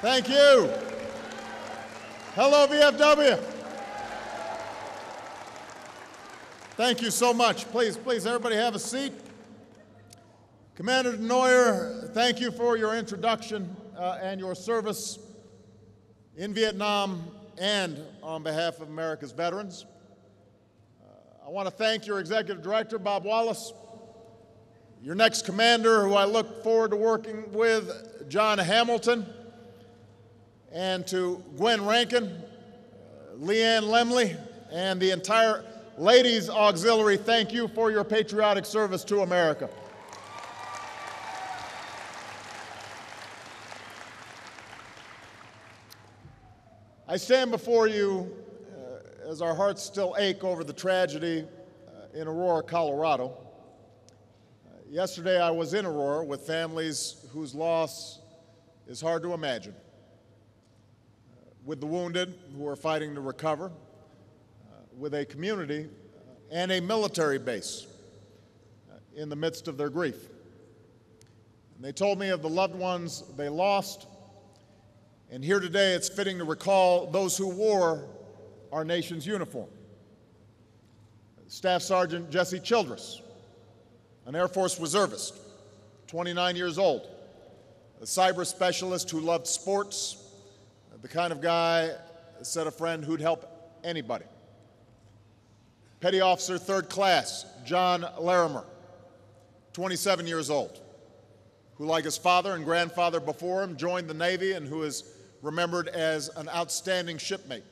Thank you. Hello, VFW. Thank you so much. Please, everybody have a seat. Commander Neuer, thank you for your introduction and your service in Vietnam and on behalf of America's veterans. I want to thank your Executive Director, Bob Wallace, your next commander, who I look forward to working with, John Hamilton, and to Gwen Rankin, Leanne Lemley, and the entire Ladies Auxiliary. Thank you for your patriotic service to America. I stand before you as our hearts still ache over the tragedy in Aurora, Colorado. Yesterday I was in Aurora with families whose loss is hard to imagine, with the wounded who are fighting to recover, with a community and a military base in the midst of their grief. And they told me of the loved ones they lost, and here today it's fitting to recall those who wore our nation's uniform. Staff Sergeant Jesse Childress, an Air Force reservist, 29 years old, a cyber specialist who loved sports, the kind of guy, said a friend, who'd help anybody. Petty Officer 3rd Class John Larimer, 27 years old, who, like his father and grandfather before him, joined the Navy and who is remembered as an outstanding shipmate.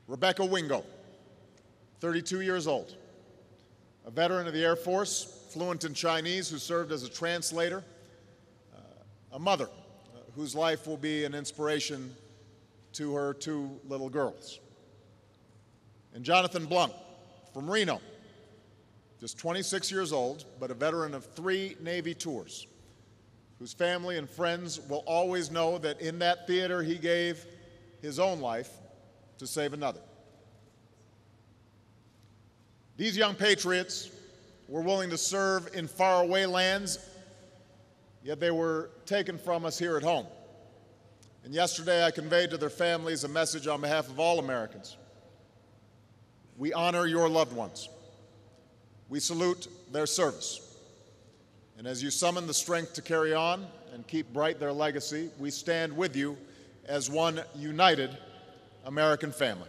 Rebecca Wingo, 32 years old, a veteran of the Air Force, fluent in Chinese, who served as a translator, a mother whose life will be an inspiration to her 2 little girls. And Jonathan Blunk from Reno, just 26 years old, but a veteran of 3 Navy tours, whose family and friends will always know that in that theater he gave his own life to save another. These young patriots were willing to serve in faraway lands, yet they were taken from us here at home. And yesterday I conveyed to their families a message on behalf of all Americans. We honor your loved ones. We salute their service. And as you summon the strength to carry on and keep bright their legacy, we stand with you as one united American family.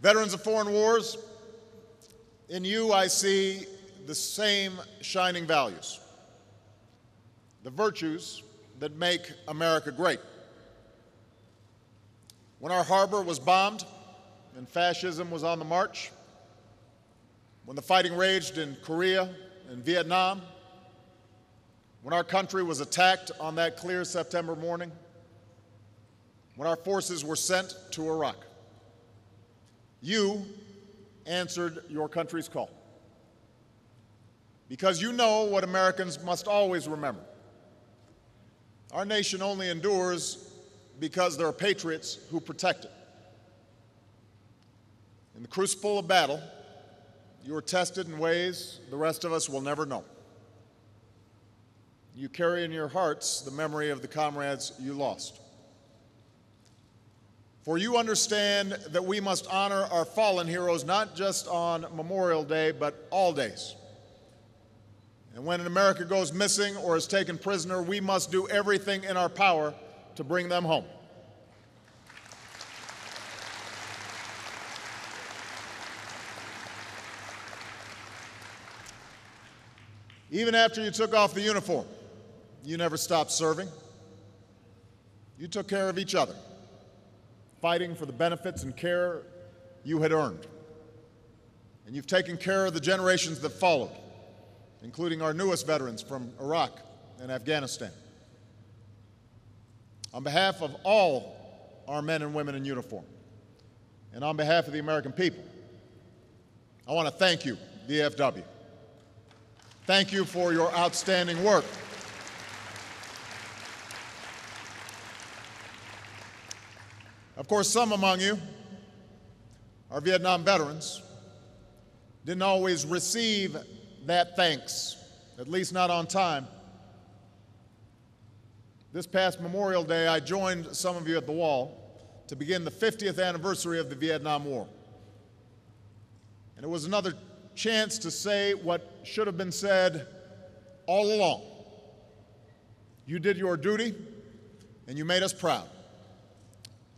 Veterans of foreign wars, in you I see the same shining values, the virtues that make America great. When our harbor was bombed and fascism was on the march, when the fighting raged in Korea and Vietnam, when our country was attacked on that clear September morning, when our forces were sent to Iraq, you answered your country's call. Because you know what Americans must always remember. Our nation only endures because there are patriots who protect it. In the crucible of battle, you are tested in ways the rest of us will never know. You carry in your hearts the memory of the comrades you lost. For you understand that we must honor our fallen heroes not just on Memorial Day, but all days. And when America goes missing or is taken prisoner, we must do everything in our power to bring them home. Even after you took off the uniform, you never stopped serving. You took care of each other, fighting for the benefits and care you had earned. And you've taken care of the generations that followed, including our newest veterans from Iraq and Afghanistan. On behalf of all our men and women in uniform, and on behalf of the American people, I want to thank you, VFW. Thank you for your outstanding work. Of course, some among you are Vietnam veterans didn't always receive that thanks, at least not on time. This past Memorial Day, I joined some of you at the wall to begin the 50th anniversary of the Vietnam War. And it was another chance to say what should have been said all along. You did your duty, and you made us proud.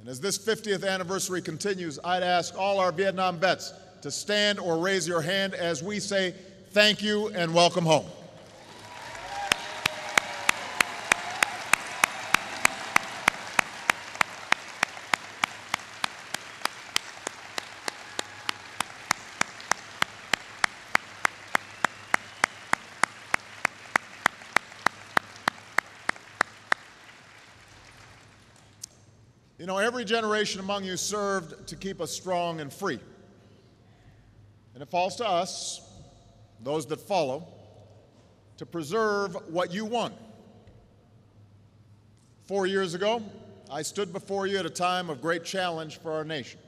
And as this 50th anniversary continues, I'd ask all our Vietnam vets to stand or raise your hand as we say thank you and welcome home. You know, every generation among you served to keep us strong and free. And it falls to us, those that follow, to preserve what you won. 4 years ago, I stood before you at a time of great challenge for our nation.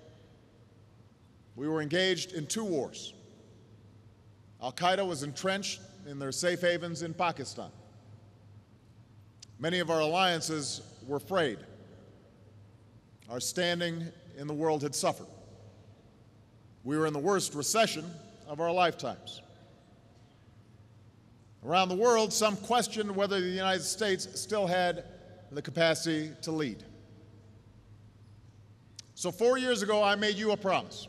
We were engaged in 2 wars. Al-Qaeda was entrenched in their safe havens in Pakistan. Many of our alliances were frayed. Our standing in the world had suffered. We were in the worst recession of our lifetimes. Around the world, some questioned whether the United States still had the capacity to lead. So 4 years ago, I made you a promise.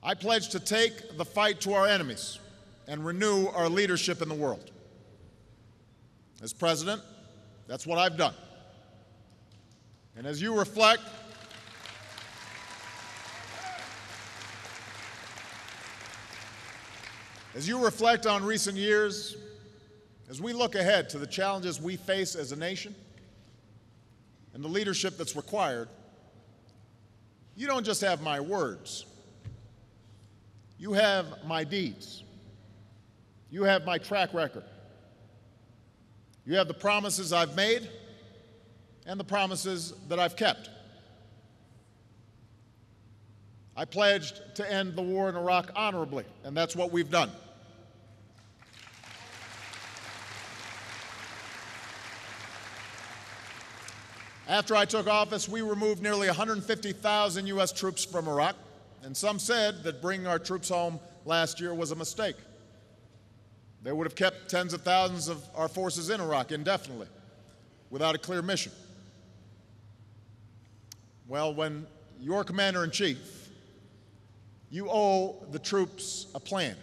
I pledged to take the fight to our enemies and renew our leadership in the world. As president, that's what I've done. And as you reflect, on recent years, as we look ahead to the challenges we face as a nation and the leadership that's required, you don't just have my words. You have my deeds. You have my track record. You have the promises I've made and the promises that I've kept. I pledged to end the war in Iraq honorably, and that's what we've done. After I took office, we removed nearly 150,000 U.S. troops from Iraq, and some said that bringing our troops home last year was a mistake. They would have kept tens of thousands of our forces in Iraq indefinitely, without a clear mission. Well, when you're commander-in-chief, you owe the troops a plan.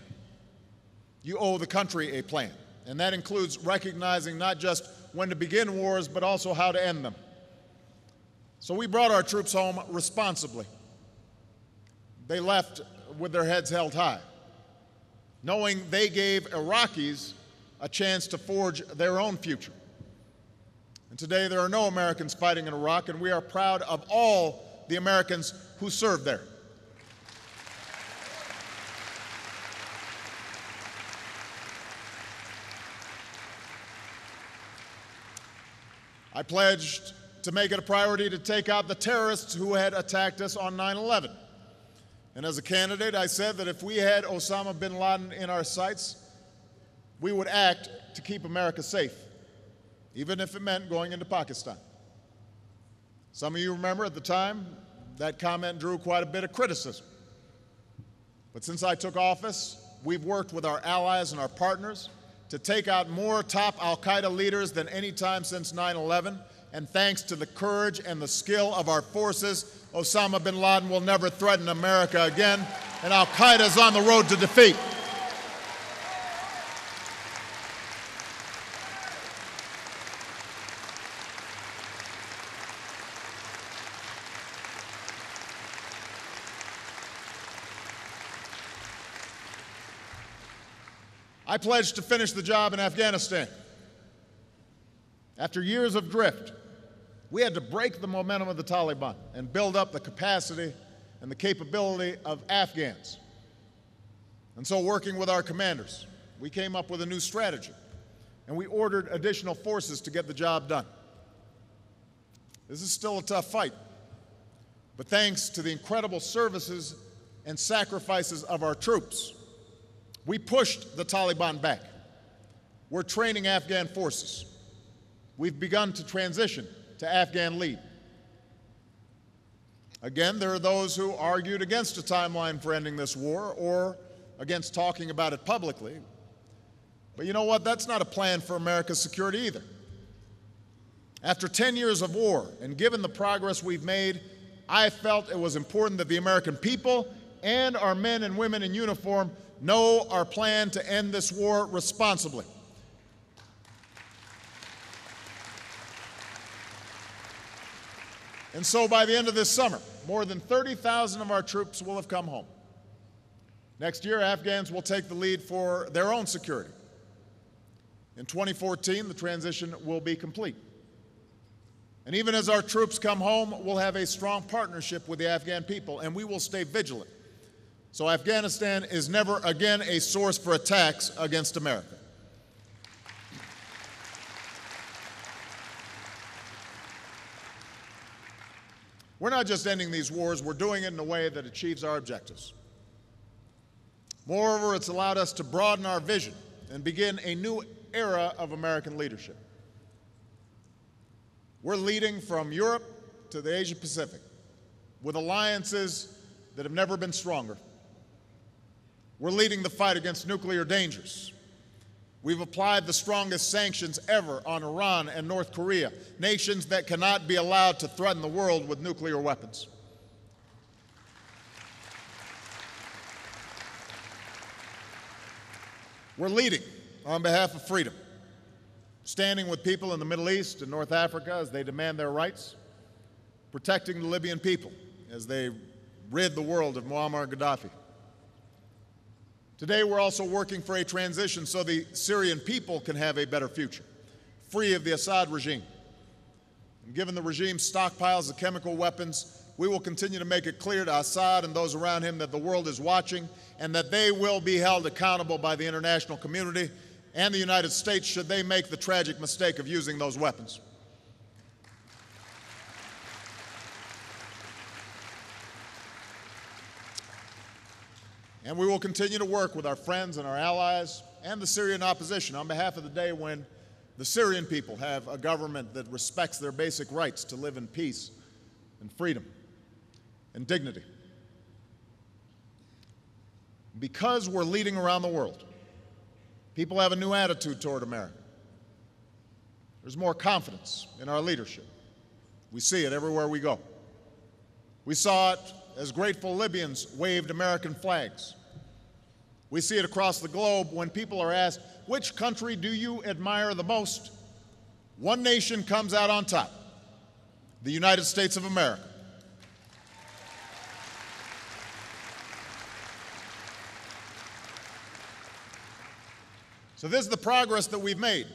You owe the country a plan, and that includes recognizing not just when to begin wars, but also how to end them. So we brought our troops home responsibly. They left with their heads held high, knowing they gave Iraqis a chance to forge their own future. And today there are no Americans fighting in Iraq, and we are proud of all the Americans who served there. I pledged to make it a priority to take out the terrorists who had attacked us on 9/11. And as a candidate, I said that if we had Osama bin Laden in our sights, we would act to keep America safe, even if it meant going into Pakistan. Some of you remember at the time, that comment drew quite a bit of criticism. But since I took office, we've worked with our allies and our partners to take out more top al-Qaeda leaders than any time since 9/11. And thanks to the courage and the skill of our forces, Osama bin Laden will never threaten America again, and al-Qaeda is on the road to defeat. I pledged to finish the job in Afghanistan. After years of drift, we had to break the momentum of the Taliban and build up the capacity and the capability of Afghans. And so, working with our commanders, we came up with a new strategy, and we ordered additional forces to get the job done. This is still a tough fight, but thanks to the incredible services and sacrifices of our troops. We pushed the Taliban back. We're training Afghan forces. We've begun to transition to Afghan lead. Again, there are those who argued against a timeline for ending this war or against talking about it publicly. But you know what? That's not a plan for America's security either. After 10 years of war, and given the progress we've made, I felt it was important that the American people and our men and women in uniform know our plan to end this war responsibly. And so by the end of this summer, more than 30,000 of our troops will have come home. Next year, Afghans will take the lead for their own security. In 2014, the transition will be complete. And even as our troops come home, we'll have a strong partnership with the Afghan people, and we will stay vigilant. So Afghanistan is never again a source for attacks against America. We're not just ending these wars, we're doing it in a way that achieves our objectives. Moreover, it's allowed us to broaden our vision and begin a new era of American leadership. We're leading from Europe to the Asia Pacific with alliances that have never been stronger. We're leading the fight against nuclear dangers. We've applied the strongest sanctions ever on Iran and North Korea, nations that cannot be allowed to threaten the world with nuclear weapons. We're leading on behalf of freedom, standing with people in the Middle East and North Africa as they demand their rights, protecting the Libyan people as they rid the world of Muammar Gaddafi. Today, we're also working for a transition so the Syrian people can have a better future, free of the Assad regime. And given the regime's stockpiles of chemical weapons, we will continue to make it clear to Assad and those around him that the world is watching and that they will be held accountable by the international community and the United States should they make the tragic mistake of using those weapons. And we will continue to work with our friends and our allies and the Syrian opposition on behalf of the day when the Syrian people have a government that respects their basic rights to live in peace and freedom and dignity. Because we're leading around the world, people have a new attitude toward America. There's more confidence in our leadership. We see it everywhere we go. We saw it as grateful Libyans waved American flags. We see it across the globe when people are asked, which country do you admire the most? One nation comes out on top, the United States of America. So this is the progress that we've made,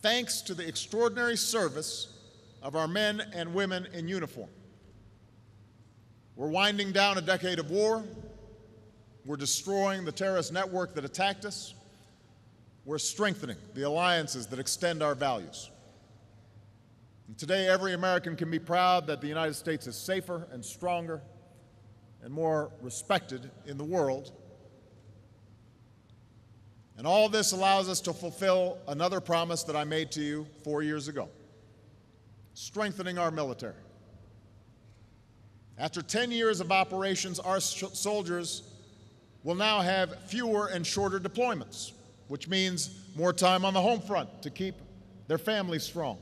thanks to the extraordinary service of our men and women in uniform. We're winding down a decade of war. We're destroying the terrorist network that attacked us. We're strengthening the alliances that extend our values. And today, every American can be proud that the United States is safer and stronger and more respected in the world. And all this allows us to fulfill another promise that I made to you 4 years ago, strengthening our military. After 10 years of operations, our soldiers will now have fewer and shorter deployments, which means more time on the home front to keep their families strong,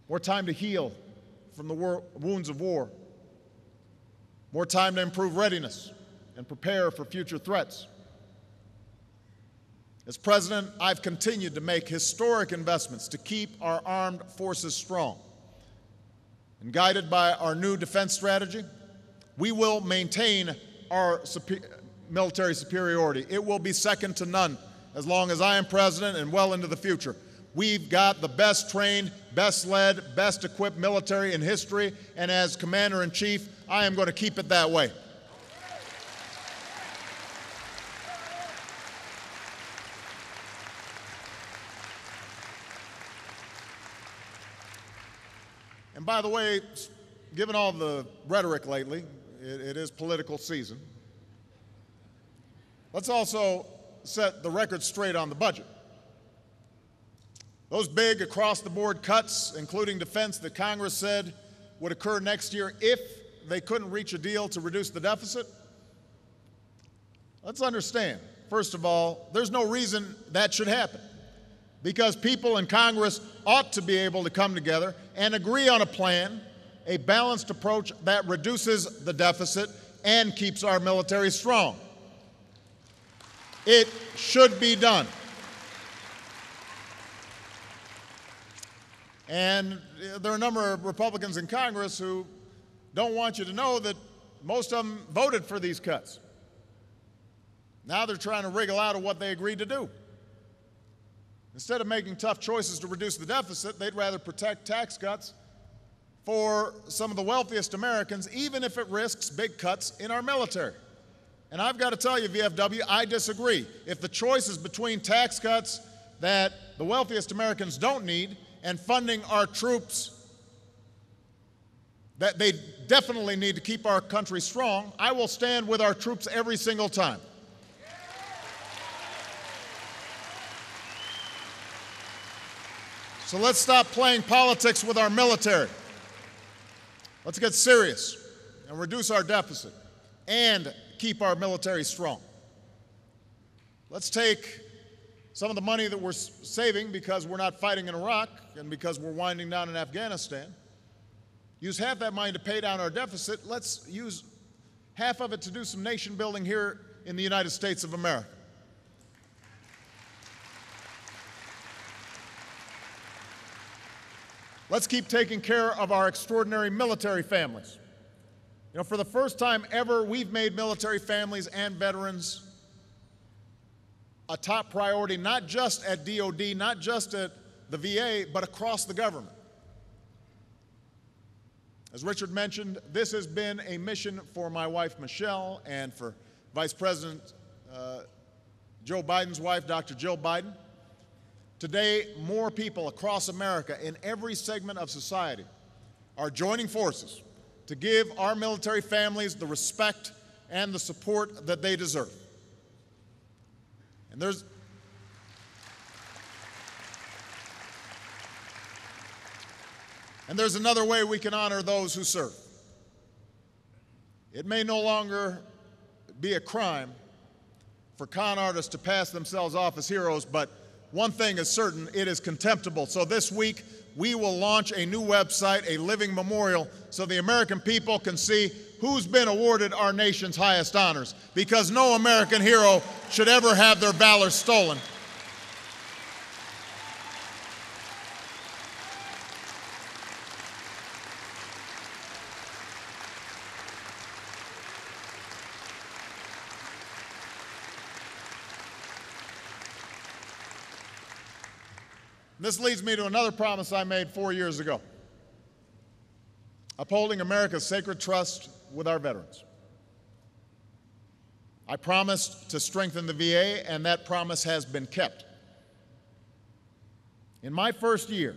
more time to heal from the wounds of war, more time to improve readiness and prepare for future threats. As president, I've continued to make historic investments to keep our armed forces strong. And guided by our new defense strategy, we will maintain our military superiority. It will be second to none as long as I am president and well into the future. We've got the best trained, best led, best equipped military in history, and as Commander-in-Chief, I am going to keep it that way. And by the way, given all the rhetoric lately, it is political season. Let's also set the record straight on the budget. Those big across-the-board cuts, including defense, that Congress said would occur next year if they couldn't reach a deal to reduce the deficit. Let's understand, first of all, there's no reason that should happen, because people in Congress ought to be able to come together and agree on a plan, a balanced approach that reduces the deficit and keeps our military strong. It should be done. And there are a number of Republicans in Congress who don't want you to know that most of them voted for these cuts. Now they're trying to wriggle out of what they agreed to do. Instead of making tough choices to reduce the deficit, they'd rather protect tax cuts for some of the wealthiest Americans, even if it risks big cuts in our military. And I've got to tell you, VFW, I disagree. If the choice is between tax cuts that the wealthiest Americans don't need and funding our troops that they definitely need to keep our country strong, I will stand with our troops every single time. So let's stop playing politics with our military. Let's get serious and reduce our deficit and keep our military strong. Let's take some of the money that we're saving because we're not fighting in Iraq and because we're winding down in Afghanistan, use half that money to pay down our deficit. Let's use half of it to do some nation building here in the United States of America. Let's keep taking care of our extraordinary military families. You know, for the first time ever, we've made military families and veterans a top priority, not just at DOD, not just at the VA, but across the government. As Richard mentioned, this has been a mission for my wife, Michelle, and for Vice President Joe Biden's wife, Dr. Jill Biden. Today, more people across America in every segment of society are joining forces to give our military families the respect and the support that they deserve. And there's another way we can honor those who serve. It may no longer be a crime for con artists to pass themselves off as heroes, but one thing is certain, it is contemptible. So this week, we will launch a new website, a living memorial, so the American people can see who's been awarded our nation's highest honors, because no American hero should ever have their valor stolen. This leads me to another promise I made 4 years ago: upholding America's sacred trust with our veterans. I promised to strengthen the VA, and that promise has been kept. In my first year,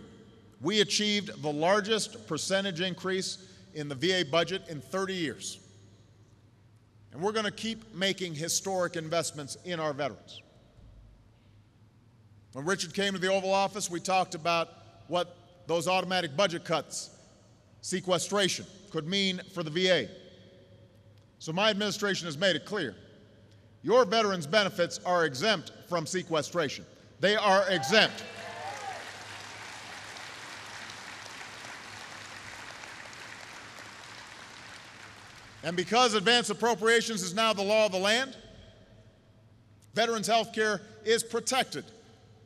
we achieved the largest percentage increase in the VA budget in 30 years. And we're going to keep making historic investments in our veterans. When Richard came to the Oval Office, we talked about what those automatic budget cuts, sequestration, could mean for the VA. So my administration has made it clear: your veterans' benefits are exempt from sequestration. They are exempt. And because advance appropriations is now the law of the land, veterans' health care is protected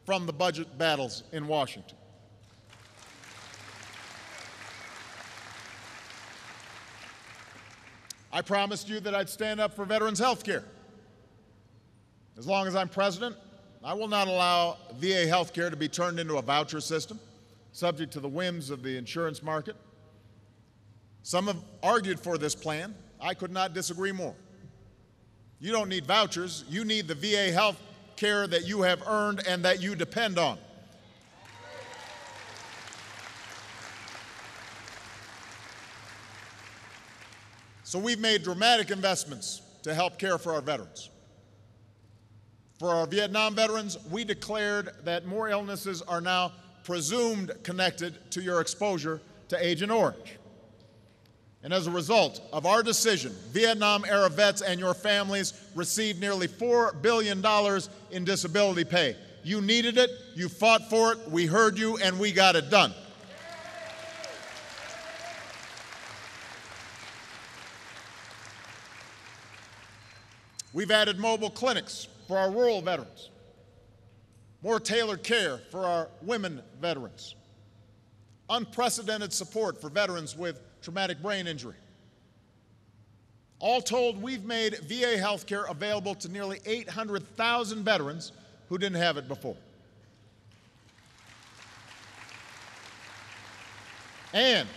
from the budget battles in Washington. I promised you that I'd stand up for veterans' health care. As long as I'm president, I will not allow VA health care to be turned into a voucher system, subject to the whims of the insurance market. Some have argued for this plan. I could not disagree more. You don't need vouchers. You need the VA health care that you have earned and that you depend on. So we've made dramatic investments to help care for our veterans. For our Vietnam veterans, we declared that more illnesses are now presumed connected to your exposure to Agent Orange. And as a result of our decision, Vietnam-era vets and your families received nearly $4 billion in disability pay. You needed it, you fought for it, we heard you, and we got it done. We've added mobile clinics for our rural veterans, more tailored care for our women veterans, unprecedented support for veterans with traumatic brain injury. All told, we've made VA health care available to nearly 800,000 veterans who didn't have it before. And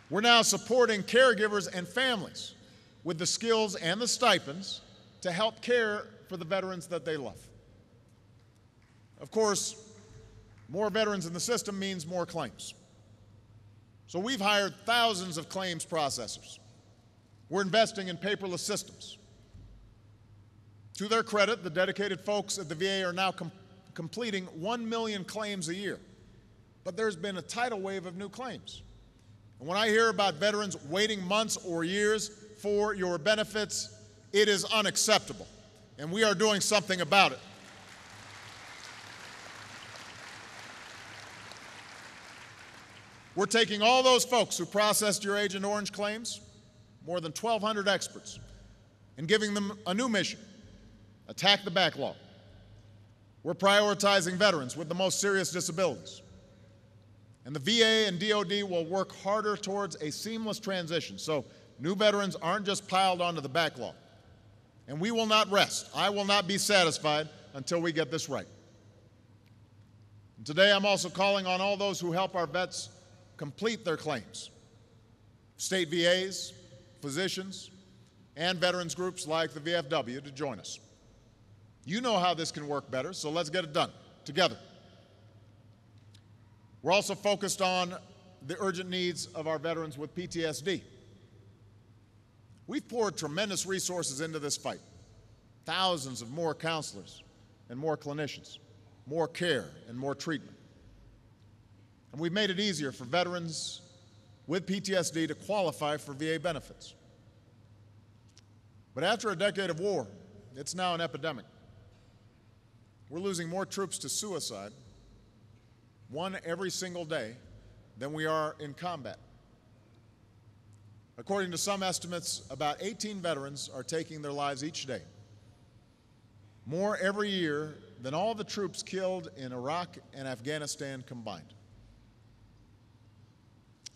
we're now supporting caregivers and families with the skills and the stipends to help care for the veterans that they love. Of course, more veterans in the system means more claims. So we've hired thousands of claims processors. We're investing in paperless systems. To their credit, the dedicated folks at the VA are now completing 1 million claims a year. But there's been a tidal wave of new claims. And when I hear about veterans waiting months or years for your benefits, it is unacceptable. And we are doing something about it. We're taking all those folks who processed your Agent Orange claims, more than 1,200 experts, and giving them a new mission: attack the backlog. We're prioritizing veterans with the most serious disabilities. And the VA and DoD will work harder towards a seamless transition so new veterans aren't just piled onto the backlog. And we will not rest. I will not be satisfied until we get this right. And today I'm also calling on all those who help our vets complete their claims: state VAs, physicians, and veterans groups like the VFW to join us. You know how this can work better, so let's get it done together. We're also focused on the urgent needs of our veterans with PTSD. We've poured tremendous resources into this fight. Thousands of more counselors and more clinicians, more care and more treatment. And we've made it easier for veterans with PTSD to qualify for VA benefits. But after a decade of war, it's now an epidemic. We're losing more troops to suicide, one every single day, than we are in combat. According to some estimates, about 18 veterans are taking their lives each day, more every year than all the troops killed in Iraq and Afghanistan combined.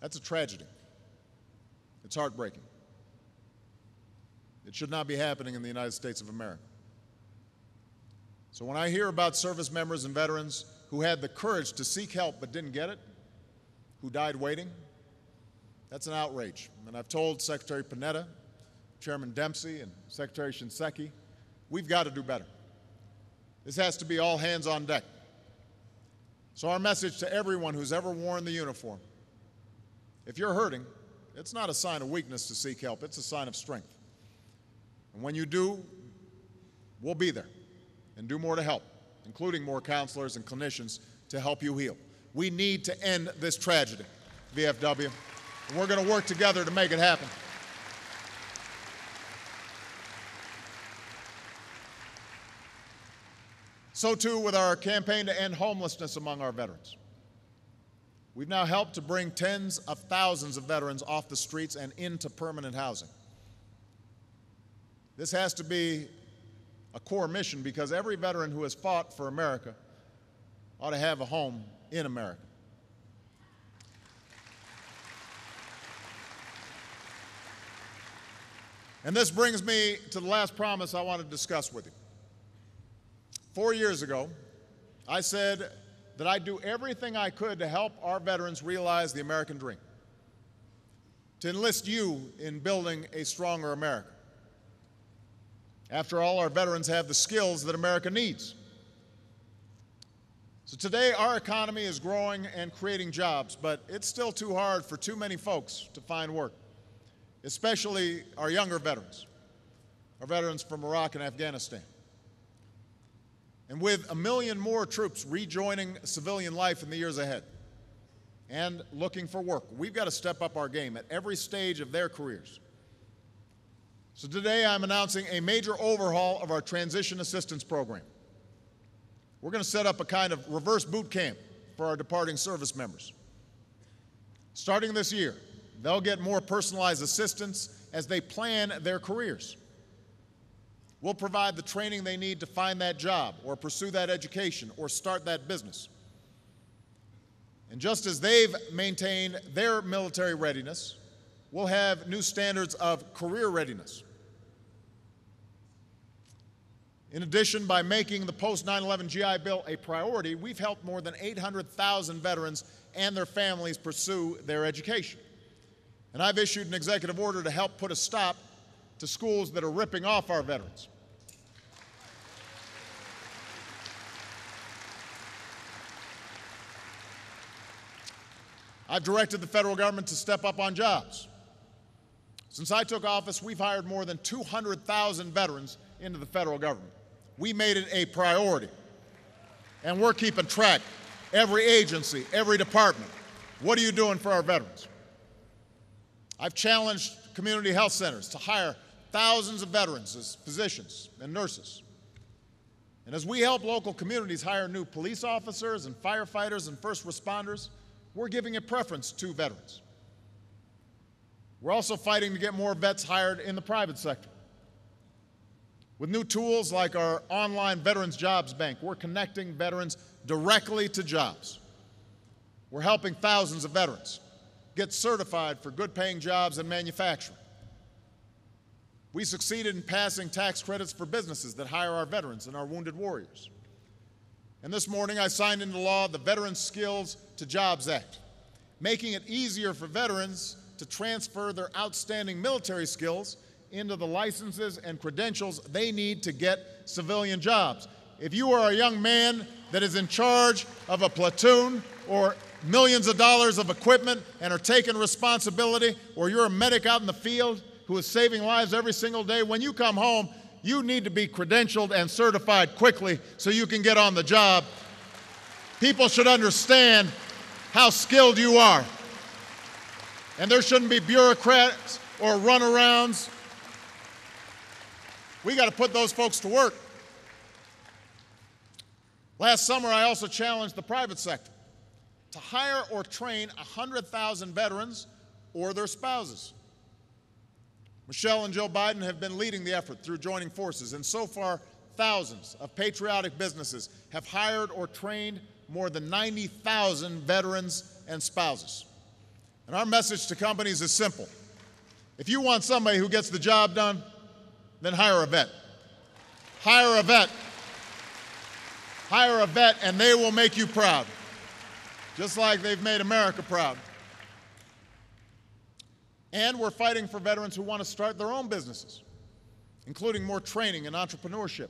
That's a tragedy. It's heartbreaking. It should not be happening in the United States of America. So when I hear about service members and veterans who had the courage to seek help but didn't get it, who died waiting, that's an outrage. And I've told Secretary Panetta, Chairman Dempsey, and Secretary Shinseki, we've got to do better. This has to be all hands on deck. So our message to everyone who's ever worn the uniform: if you're hurting, it's not a sign of weakness to seek help, it's a sign of strength. And when you do, we'll be there and do more to help, including more counselors and clinicians to help you heal. We need to end this tragedy, VFW, and we're going to work together to make it happen. So too with our campaign to end homelessness among our veterans. We've now helped to bring tens of thousands of veterans off the streets and into permanent housing. This has to be a core mission because every veteran who has fought for America ought to have a home in America. And this brings me to the last promise I want to discuss with you. 4 years ago, I said that I'd do everything I could to help our veterans realize the American dream, to enlist you in building a stronger America. After all, our veterans have the skills that America needs. So today, our economy is growing and creating jobs, but it's still too hard for too many folks to find work. especially our younger veterans, our veterans from Iraq and Afghanistan. And with 1 million more troops rejoining civilian life in the years ahead and looking for work, we've got to step up our game at every stage of their careers. So today I'm announcing a major overhaul of our transition assistance program. We're going to set up a kind of reverse boot camp for our departing service members. Starting this year, they'll get more personalized assistance as they plan their careers. We'll provide the training they need to find that job or pursue that education or start that business. And just as they've maintained their military readiness, we'll have new standards of career readiness. In addition, by making the post-9/11 GI Bill a priority, we've helped more than 800,000 veterans and their families pursue their education. And I've issued an executive order to help put a stop to schools that are ripping off our veterans. I've directed the federal government to step up on jobs. Since I took office, we've hired more than 200,000 veterans into the federal government. We made it a priority. And we're keeping track. Every agency, every department. What are you doing for our veterans? I've challenged community health centers to hire thousands of veterans as physicians and nurses. And as we help local communities hire new police officers and firefighters and first responders, we're giving a preference to veterans. We're also fighting to get more vets hired in the private sector. With new tools like our online Veterans Jobs Bank, we're connecting veterans directly to jobs. We're helping thousands of veterans get certified for good-paying jobs in manufacturing. We succeeded in passing tax credits for businesses that hire our veterans and our wounded warriors. And this morning I signed into law the Veterans Skills to Jobs Act, making it easier for veterans to transfer their outstanding military skills into the licenses and credentials they need to get civilian jobs. If you are a young man that is in charge of a platoon or millions of dollars of equipment and are taking responsibility, or you're a medic out in the field who is saving lives every single day, when you come home, you need to be credentialed and certified quickly so you can get on the job. People should understand how skilled you are. And there shouldn't be bureaucrats or runarounds. We got to put those folks to work. Last summer, I also challenged the private sector to hire or train 100,000 veterans or their spouses. Michelle and Joe Biden have been leading the effort through joining forces, and so far, thousands of patriotic businesses have hired or trained more than 90,000 veterans and spouses. And our message to companies is simple. If you want somebody who gets the job done, then hire a vet. Hire a vet. Hire a vet, and they will make you proud, just like they've made America proud. And we're fighting for veterans who want to start their own businesses, including more training and entrepreneurship.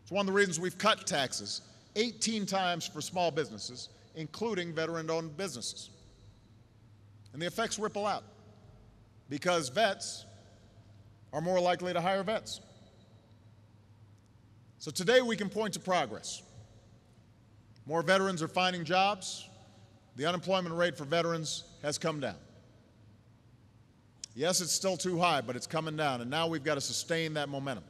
It's one of the reasons we've cut taxes 18 times for small businesses, including veteran-owned businesses. And the effects ripple out, because vets are more likely to hire vets. So today we can point to progress. More veterans are finding jobs. The unemployment rate for veterans has come down. Yes, it's still too high, but it's coming down, and now we've got to sustain that momentum.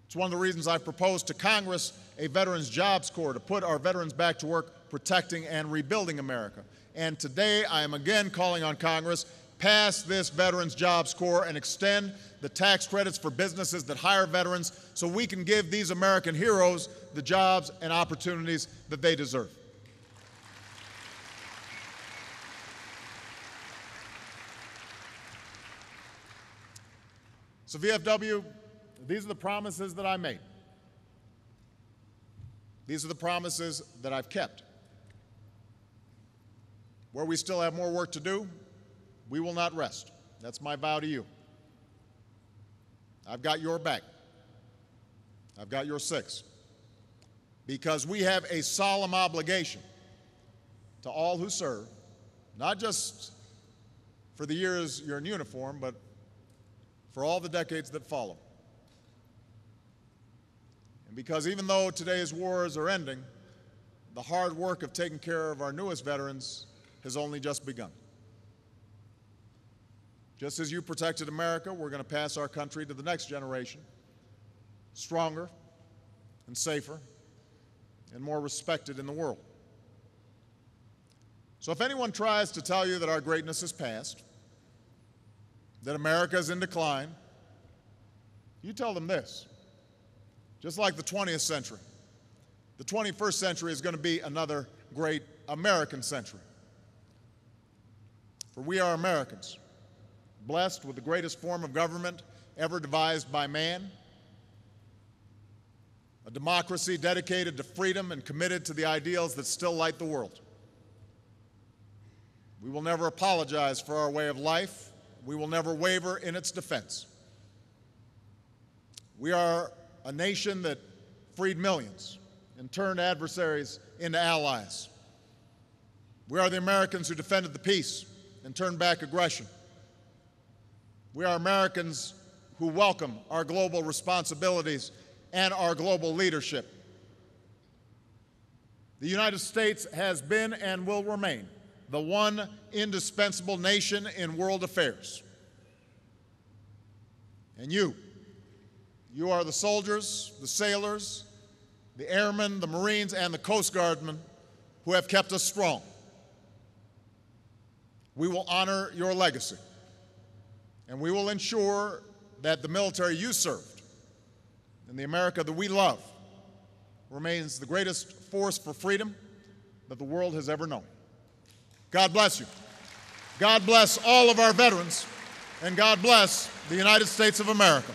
It's one of the reasons I've proposed to Congress a Veterans Jobs Corps to put our veterans back to work protecting and rebuilding America. And today I am again calling on Congress, pass this Veterans Jobs Corps and extend the tax credits for businesses that hire veterans so we can give these American heroes the jobs and opportunities that they deserve. So VFW, these are the promises that I made. These are the promises that I've kept. Where we still have more work to do, we will not rest. That's my vow to you. I've got your back. I've got your six. Because we have a solemn obligation to all who serve, not just for the years you're in uniform, but for all the decades that follow. And because even though today's wars are ending, the hard work of taking care of our newest veterans has only just begun. Just as you protected America, we're going to pass our country to the next generation, stronger and safer and more respected in the world. So if anyone tries to tell you that our greatness is past, that America is in decline, you tell them this: just like the 20th century, the 21st century is going to be another great American century. For we are Americans, blessed with the greatest form of government ever devised by man, a democracy dedicated to freedom and committed to the ideals that still light the world. We will never apologize for our way of life. We will never waver in its defense. We are a nation that freed millions and turned adversaries into allies. We are the Americans who defended the peace and turned back aggression. We are Americans who welcome our global responsibilities and our global leadership. The United States has been and will remain the one indispensable nation in world affairs. And you are the soldiers, the sailors, the airmen, the Marines, and the Coast Guardmen who have kept us strong. We will honor your legacy, and we will ensure that the military you served and the America that we love remains the greatest force for freedom that the world has ever known. God bless you. God bless all of our veterans, and God bless the United States of America.